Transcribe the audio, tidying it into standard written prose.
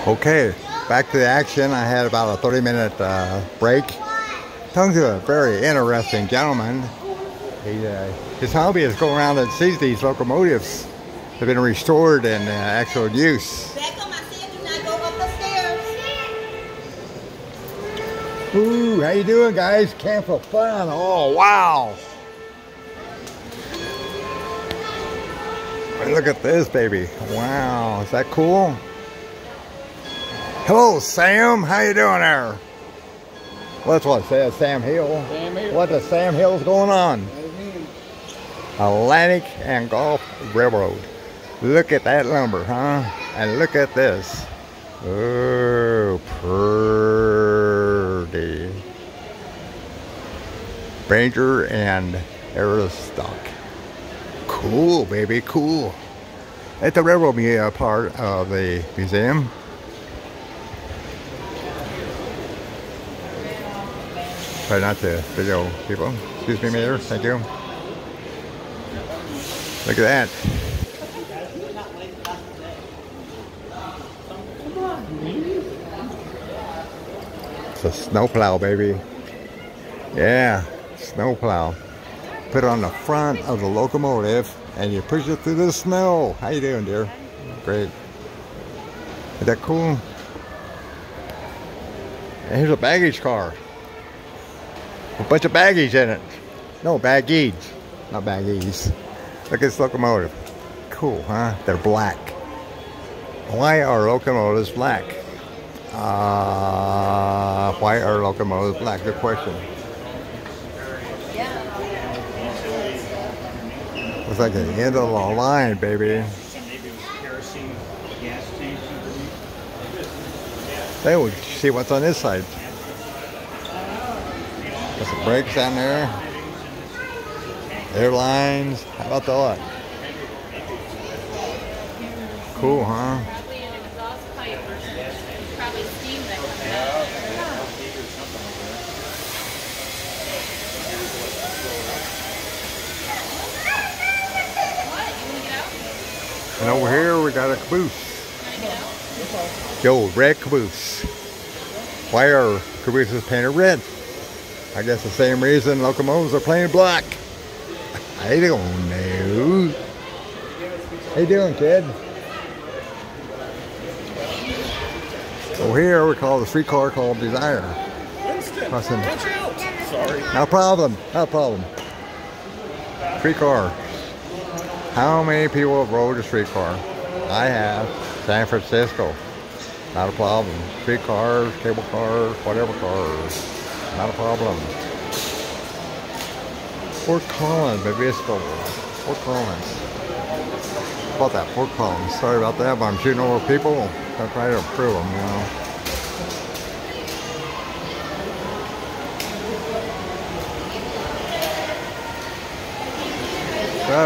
Okay, back to the action. I had about a 30-minute break. Talking to a very interesting gentleman. His hobby is go around and sees these locomotives that have been restored and actual use. Beckham, I said do not go up the stairs. Ooh, how you doing, guys? Camp for fun. Oh, wow. Look at this, baby. Wow, is that cool? Hello, Sam. How you doing there? Well, that's what it says, Sam Hill. Sam Hill. What the Sam Hill's going on? Atlantic and Gulf Railroad. Look at that lumber, huh? And look at this. Oh, pretty. Ranger and Aristock. Cool, baby, cool. At the railroad part of the museum. Try not to video people. Excuse me, Mayor. Thank you. Look at that. It's a snowplow, baby. Yeah, snowplow. Put it on the front of the locomotive and you push it through the snow. How you doing, dear? Great. Is that cool? And here's a baggage car. A bunch of baggage in it. No, baggage. Not baggies. Look at this locomotive. Cool, huh? They're black. Why are locomotives black? Why are locomotives black? Good question. Looks like the end of the line, baby. Hey, we'll see what's on this side. Got some brakes down there. Airlines. How about that? Cool, huh? And over here we got a caboose. The old red caboose. Why are cabooses painted red? I guess the same reason locomotives are painted black. I don't know. How you doing, kid? Over here we call the streetcar called Desire. Winston, watch out. Sorry. No problem. No problem. Streetcar. How many people have rode a streetcar? I have. San Francisco. Not a problem. Streetcars, cable cars, whatever cars. Not a problem. Fort Collins, Babisco. Fort Collins. How about that, Fort Collins? Sorry about that, but I'm shooting over people. I'm trying to improve them, you know. So.